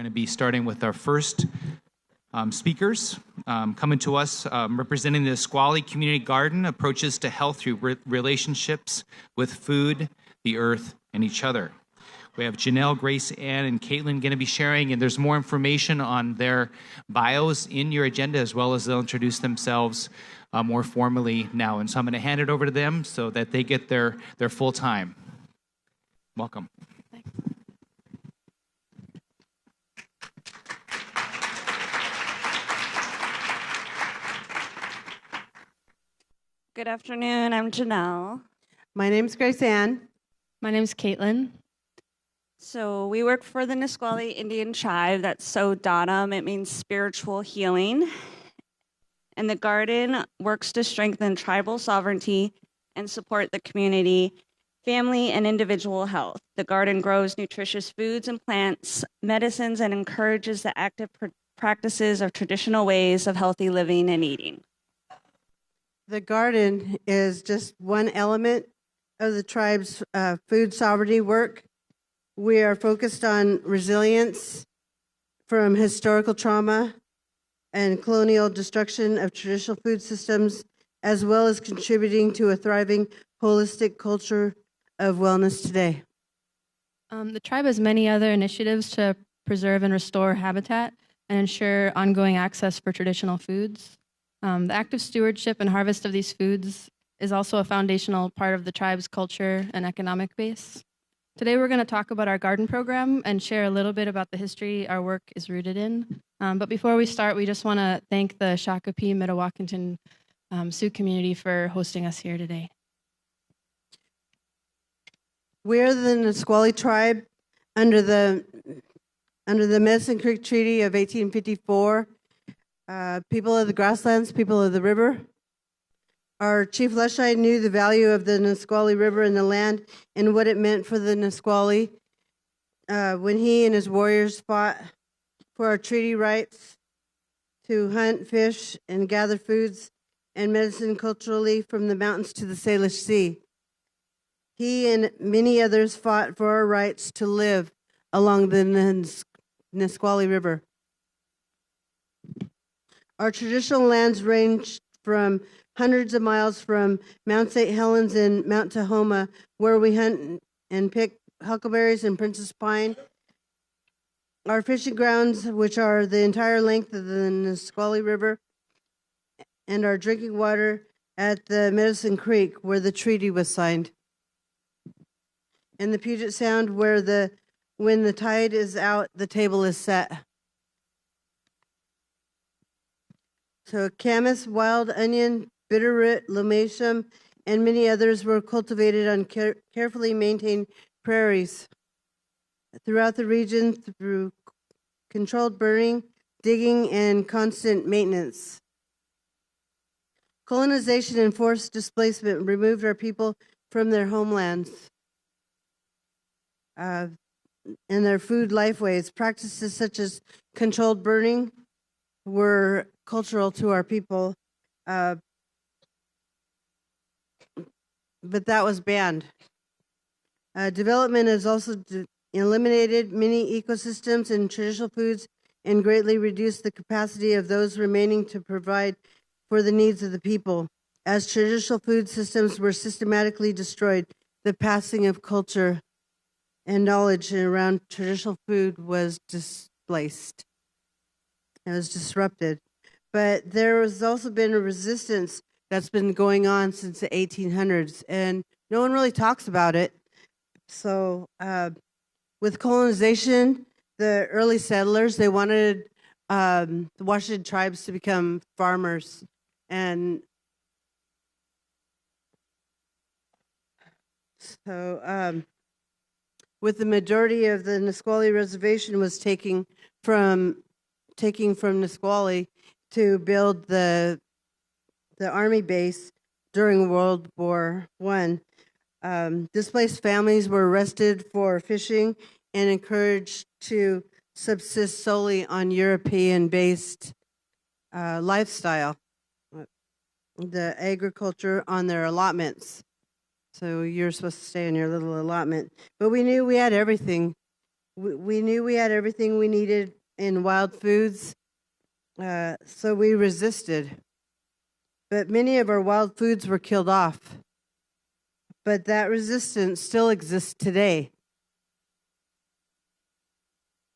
going to be starting with our first speakers coming to us representing the Nisqually Community Garden, approaches to health through relationships with food, the earth, and each other. We have Janell, Grace, Ann, and Caitlin going to be sharing, and there's more information on their bios in your agenda, as well as they'll introduce themselves more formally now. And so I'm going to hand it over to them so that they get their full time. Welcome. Thanks. Good afternoon, I'm Janell. My name's Grace Ann. My name's Caitlin. So we work for the Nisqually Indian tribe. That's Sodanum. It means spiritual healing. And the garden works to strengthen tribal sovereignty and support the community, family, and individual health. The garden grows nutritious foods and plants, medicines, and encourages the active practices of traditional ways of healthy living and eating. The garden is just one element of the tribe's food sovereignty work. We are focused on resilience from historical trauma and colonial destruction of traditional food systems, as well as contributing to a thriving holistic culture of wellness today. The tribe has many other initiatives to preserve and restore habitat and ensure ongoing access for traditional foods. The active stewardship and harvest of these foods is also a foundational part of the tribe's culture and economic base. Today we're going to talk about our garden program and share a little bit about the history our work is rooted in. But before we start, we just want to thank the Shakopee Mdewakanton Sioux community for hosting us here today. We're the Nisqually tribe under the Medicine Creek Treaty of 1854. People of the grasslands, people of the river. Our chief Leshai knew the value of the Nisqually River and the land and what it meant for the Nisqually when he and his warriors fought for our treaty rights to hunt, fish, and gather foods and medicine culturally from the mountains to the Salish Sea. He and many others fought for our rights to live along the Nisqually River. Our traditional lands ranged from hundreds of miles from Mount St. Helens and Mount Tahoma, where we hunt and pick huckleberries and Princess Pine. Our fishing grounds, which are the entire length of the Nisqually River, and our drinking water at the Medicine Creek, where the treaty was signed. And the Puget Sound, where when the tide is out, the table is set. So camas, wild onion, bitterroot, lomatium, and many others were cultivated on carefully maintained prairies throughout the region through controlled burning, digging, and constant maintenance. Colonization and forced displacement removed our people from their homelands and their food lifeways. Practices such as controlled burning were cultural to our people, but that was banned. Development has also eliminated many ecosystems and traditional foods and greatly reduced the capacity of those remaining to provide for the needs of the people. As traditional food systems were systematically destroyed, the passing of culture and knowledge around traditional food was displaced. It was disrupted. But there has also been a resistance that's been going on since the 1800s, and no one really talks about it. So with colonization, the early settlers, they wanted the Washington tribes to become farmers. And so with the majority of the Nisqually Reservation was taking from Nisqually to build the army base during World War I. Displaced families were arrested for fishing and encouraged to subsist solely on European-based lifestyle, the agriculture on their allotments. So you're supposed to stay in your little allotment. But we knew we had everything. We knew we had everything we needed in wild foods, so we resisted. But many of our wild foods were killed off. But that resistance still exists today.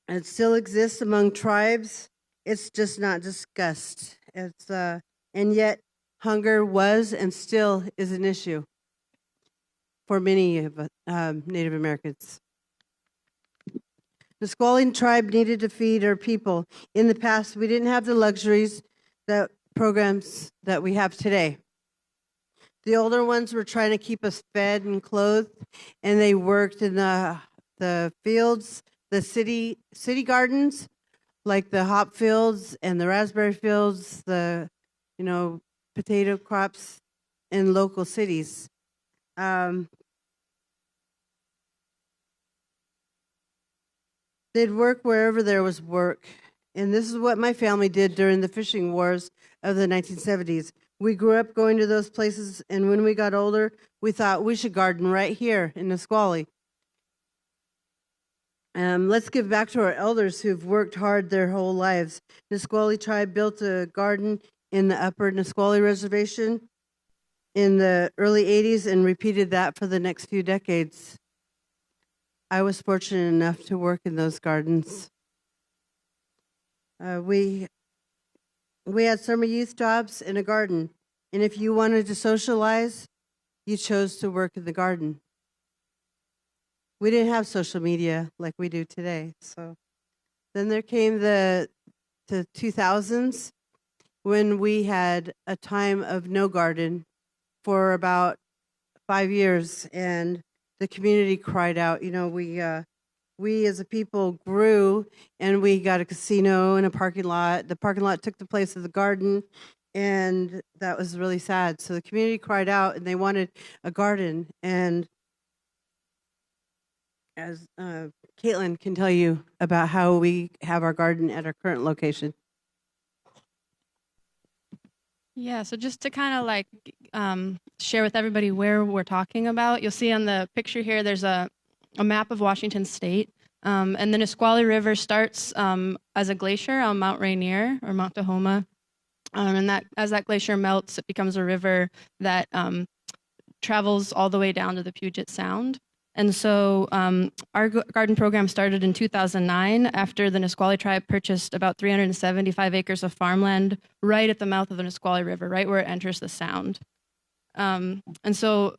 It still exists among tribes. It's just not discussed. And yet hunger was and still is an issue for many of Native Americans. The Nisqually tribe needed to feed our people. In the past, we didn't have the luxuries that programs that we have today. The older ones were trying to keep us fed and clothed, and they worked in the fields, the city gardens, like the hop fields and the raspberry fields, the potato crops in local cities. They'd work wherever there was work. And this is what my family did during the fishing wars of the 1970s. We grew up going to those places, and when we got older, we thought we should garden right here in Nisqually. Let's give back to our elders who've worked hard their whole lives. Nisqually tribe built a garden in the upper Nisqually Reservation in the early 80s and repeated that for the next few decades. I was fortunate enough to work in those gardens. We had summer youth jobs in a garden, and if you wanted to socialize, you chose to work in the garden. We didn't have social media like we do today. So then there came the 2000s when we had a time of no garden for about 5 years, and the community cried out. We as a people grew, and we got a casino and a parking lot. The parking lot took the place of the garden, and that was really sad. So the community cried out, and they wanted a garden. And as Caitlin can tell you about how we have our garden at our current location. Yeah, so just to kind of share with everybody where we're talking about, you'll see on the picture here, there's a map of Washington State. And the Nisqually River starts as a glacier on Mount Rainier or Mount Tahoma. And that as that glacier melts, it becomes a river that travels all the way down to the Puget Sound. And so our garden program started in 2009 after the Nisqually tribe purchased about 375 acres of farmland right at the mouth of the Nisqually River, right where it enters the Sound. And so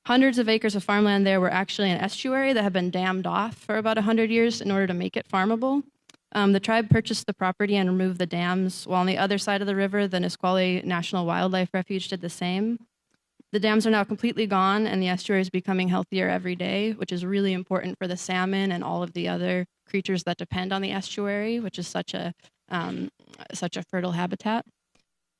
hundreds of acres of farmland there were actually an estuary that had been dammed off for about 100 years in order to make it farmable. The tribe purchased the property and removed the dams, while on the other side of the river, the Nisqually National Wildlife Refuge did the same. The dams are now completely gone, and the estuary is becoming healthier every day, which is really important for the salmon and all of the other creatures that depend on the estuary, which is such a fertile habitat.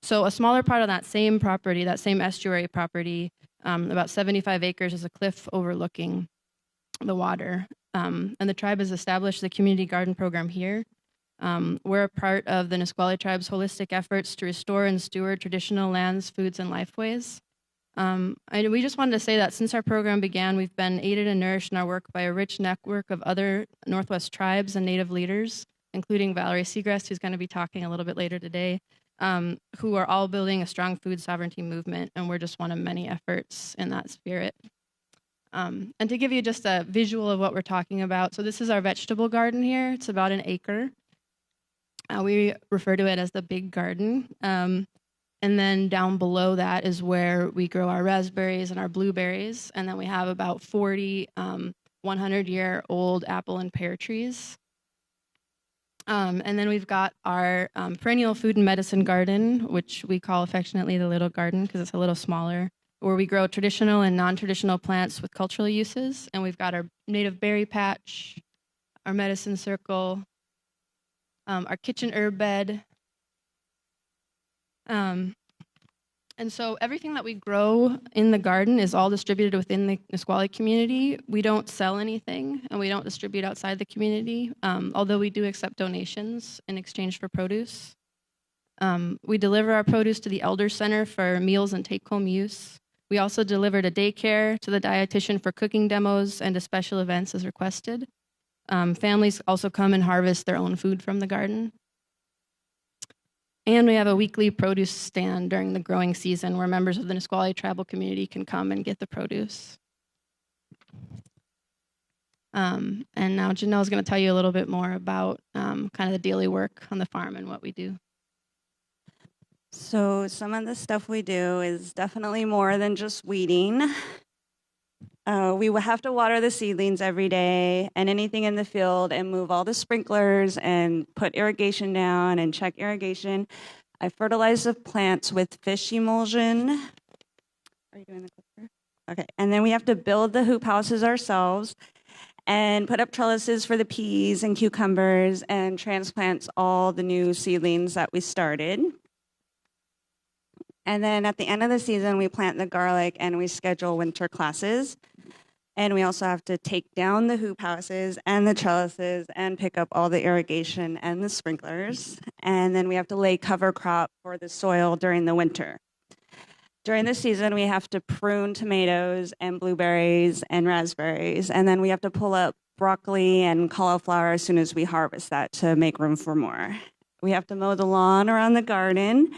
So a smaller part of that same property, that same estuary property, about 75 acres, is a cliff overlooking the water. And the tribe has established the community garden program here. We're a part of the Nisqually tribe's holistic efforts to restore and steward traditional lands, foods, and lifeways. We just wanted to say that since our program began, we've been aided and nourished in our work by a rich network of other Northwest tribes and Native leaders, including Valerie Segrest, who's going to be talking a little bit later today, who are all building a strong food sovereignty movement, and we're just one of many efforts in that spirit. And to give you just a visual of what we're talking about, so this is our vegetable garden here. It's about an acre. We refer to it as the big garden. And then down below that is where we grow our raspberries and our blueberries. And then we have about 40 100-year-old apple and pear trees. And then we've got our perennial food and medicine garden, which we call affectionately the little garden because it's a little smaller, where we grow traditional and non-traditional plants with cultural uses. And we've got our native berry patch, our medicine circle, our kitchen herb bed. And so everything that we grow in the garden is all distributed within the Nisqually community. We don't sell anything, and we don't distribute outside the community, although we do accept donations in exchange for produce. We deliver our produce to the Elder Center for meals and take-home use. We also deliver to Daycare, to the dietitian for cooking demos, and to special events as requested. Families also come and harvest their own food from the garden. And we have a weekly produce stand during the growing season where members of the Nisqually tribal community can come and get the produce. And now Janelle is going to tell you a little bit more about kind of the daily work on the farm and what we do. So some of the stuff we do is definitely more than just weeding. We will have to water the seedlings every day and anything in the field and move all the sprinklers and put irrigation down and check irrigation. I fertilize the plants with fish emulsion. Are you doing the clicker? Okay, and then we have to build the hoop houses ourselves and put up trellises for the peas and cucumbers and transplant all the new seedlings that we started. And then at the end of the season, we plant the garlic and we schedule winter classes. And we also have to take down the hoop houses and the trellises and pick up all the irrigation and the sprinklers. And then we have to lay cover crop for the soil during the winter. During the season, we have to prune tomatoes and blueberries and raspberries. And then we have to pull up broccoli and cauliflower as soon as we harvest that to make room for more. We have to mow the lawn around the garden.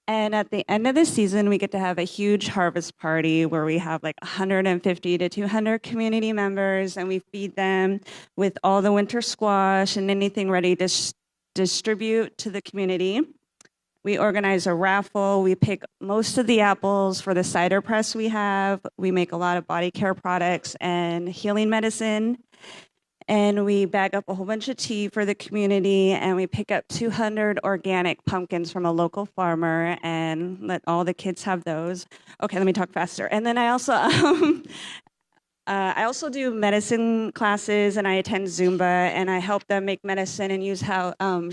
And at the end of the season, we get to have a huge harvest party where we have like 150 to 200 community members, and we feed them with all the winter squash and anything ready to distribute to the community. We organize a raffle. We pick most of the apples for the cider press we have. We make a lot of body care products and healing medicine. And we bag up a whole bunch of tea for the community, and we pick up 200 organic pumpkins from a local farmer and let all the kids have those. Okay, let me talk faster. And then I also do medicine classes, and I attend Zumba, and I help them make medicine and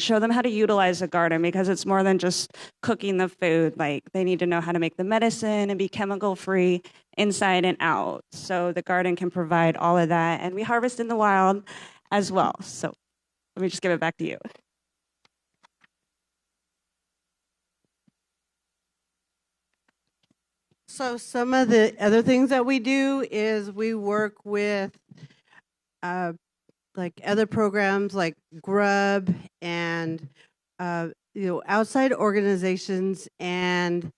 show them how to utilize a garden, because it's more than just cooking the food. Like, they need to know how to make the medicine and be chemical free inside and out. So the garden can provide all of that, and we harvest in the wild as well. So let me just give it back to you. So some of the other things that we do is we work with like other programs like Grub and outside organizations, and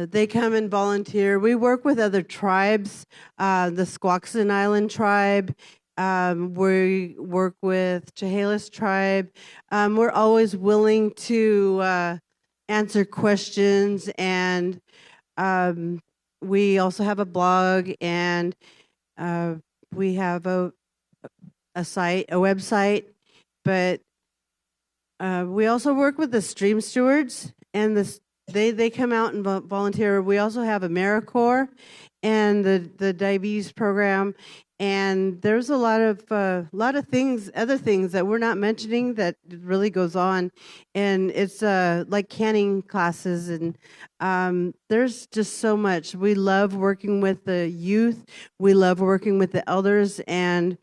they come and volunteer. We work with other tribes, the Squaxin Island tribe. We work with Chehalis tribe. We're always willing to answer questions, and we also have a blog, and we have a website, but we also work with the stream stewards, and they come out and volunteer. We also have AmeriCorps and the diabetes program, and there's a lot of other things that we're not mentioning that really goes on, and it's like canning classes, and there's just so much. We love working with the youth. We love working with the elders, and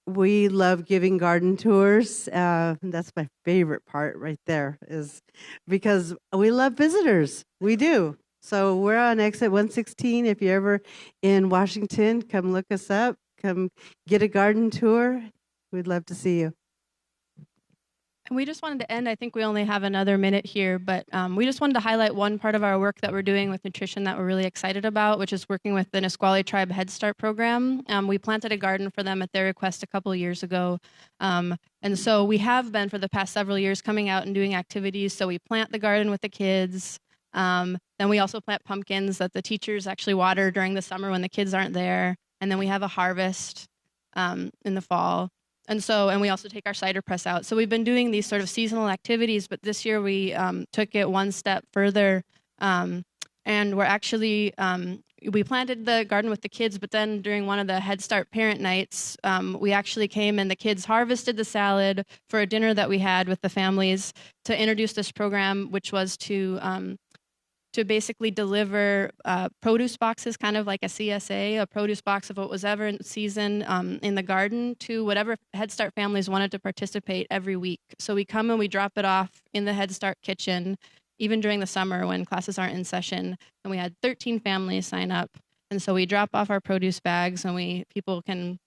we love giving garden tours. That's my favorite part right there, is because we love visitors. We do. So we're on exit 116. If you're ever in Washington, come look us up. Come get a garden tour. We'd love to see you. And we just wanted to end, I think we only have another minute here, but we just wanted to highlight one part of our work that we're doing with nutrition that we're really excited about, which is working with the Nisqually Tribe Head Start program. We planted a garden for them at their request a couple of years ago. And so we have been for the past several years coming out and doing activities. So we plant the garden with the kids. Then we also plant pumpkins that the teachers actually water during the summer when the kids aren't there. And then we have a harvest in the fall. And we also take our cider press out. So we've been doing these sort of seasonal activities, but this year we took it one step further. And we're actually, we planted the garden with the kids, but then during one of the Head Start parent nights, we actually came and the kids harvested the salad for a dinner that we had with the families to introduce this program, which was to basically deliver produce boxes, kind of like a CSA, a produce box of what was ever in season in the garden, to whatever Head Start families wanted to participate every week. So we come and we drop it off in the Head Start kitchen, even during the summer when classes aren't in session. And we had 13 families sign up. And And so we drop off our produce bags, and people can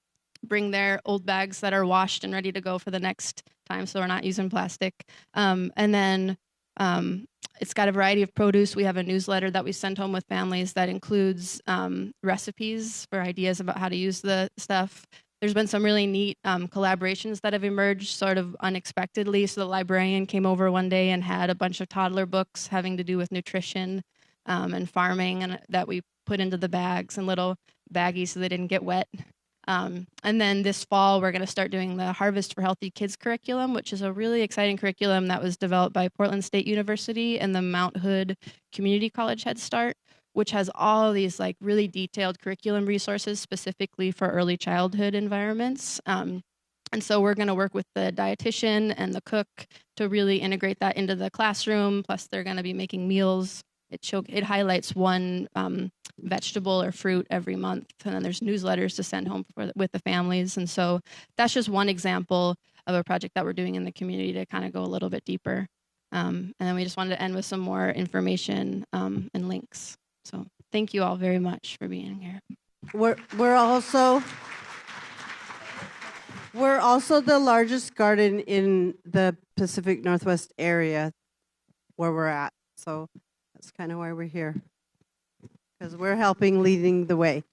bring their old bags that are washed and ready to go for the next time, so we're not using plastic. And then it's got a variety of produce. We have a newsletter that we send home with families that includes recipes for ideas about how to use the stuff. There's been some really neat collaborations that have emerged sort of unexpectedly. So the librarian came over one day and had a bunch of toddler books having to do with nutrition and farming, and that we put into the bags and little baggies so they didn't get wet. And then this fall, we're going to start doing the Harvest for Healthy Kids curriculum, which is a really exciting curriculum that was developed by Portland State University and the Mount Hood Community College Head Start, which has all these like really detailed curriculum resources specifically for early childhood environments. And so we're going to work with the dietitian and the cook to really integrate that into the classroom. Plus, they're going to be making meals. It highlights one vegetable or fruit every month, and then there's newsletters to send home with the families. And so that's just one example of a project that we're doing in the community to kind of go a little bit deeper. And then we just wanted to end with some more information and links. So thank you all very much for being here. We're also the largest garden in the Pacific Northwest area where we're at. So that's kind of why we're here, because we're helping leading the way.